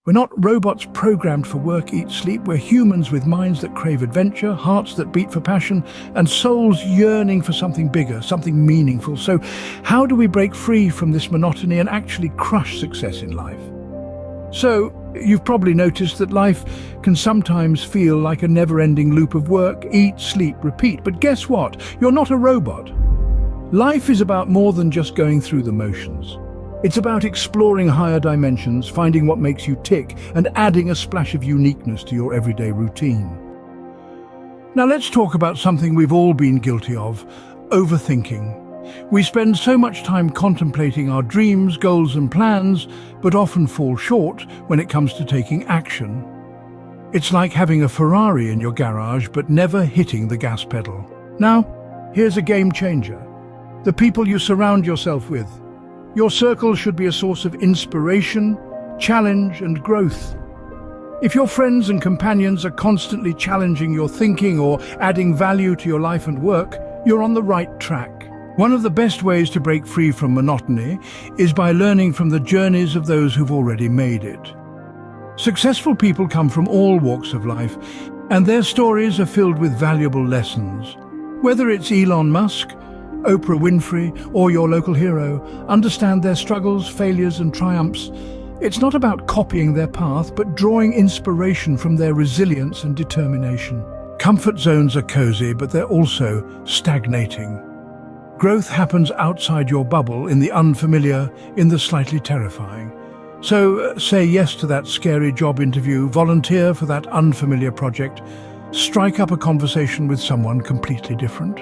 We're not robots programmed for work, eat, sleep. We're humans with minds that crave adventure, hearts that beat for passion, and souls yearning for something bigger, something meaningful. So how do we break free from this monotony and actually crush success in life? So, you've probably noticed that life can sometimes feel like a never-ending loop of work, eat, sleep, repeat. But guess what? You're not a robot. Life is about more than just going through the motions. It's about exploring higher dimensions, finding what makes you tick, and adding a splash of uniqueness to your everyday routine. Now let's talk about something we've all been guilty of: overthinking. We spend so much time contemplating our dreams, goals and plans, but often fall short when it comes to taking action. It's like having a Ferrari in your garage, but never hitting the gas pedal. Now, here's a game changer: the people you surround yourself with. Your circle should be a source of inspiration, challenge, and growth. If your friends and companions are constantly challenging your thinking or adding value to your life and work, you're on the right track. One of the best ways to break free from monotony is by learning from the journeys of those who've already made it. Successful people come from all walks of life, and their stories are filled with valuable lessons. Whether it's Elon Musk, Oprah Winfrey, or your local hero, understand their struggles, failures, and triumphs. It's not about copying their path, but drawing inspiration from their resilience and determination. Comfort zones are cozy, but they're also stagnating. Growth happens outside your bubble, in the unfamiliar, in the slightly terrifying. So say yes to that scary job interview, volunteer for that unfamiliar project, strike up a conversation with someone completely different.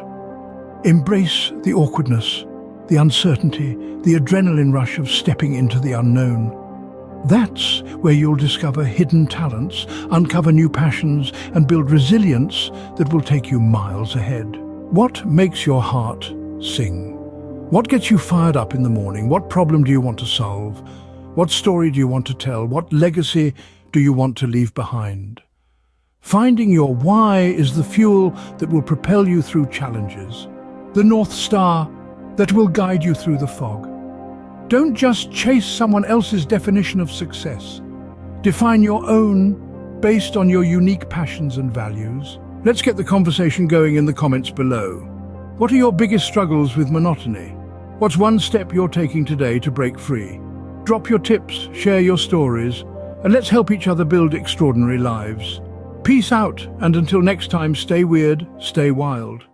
Embrace the awkwardness, the uncertainty, the adrenaline rush of stepping into the unknown. That's where you'll discover hidden talents, uncover new passions, and build resilience that will take you miles ahead. What makes your heart sing? What gets you fired up in the morning? What problem do you want to solve? What story do you want to tell? What legacy do you want to leave behind? Finding your why is the fuel that will propel you through challenges, the North Star that will guide you through the fog. Don't just chase someone else's definition of success. Define your own based on your unique passions and values. Let's get the conversation going in the comments below. What are your biggest struggles with monotony? What's one step you're taking today to break free? Drop your tips, share your stories, and let's help each other build extraordinary lives. Peace out, and until next time, stay weird, stay wild.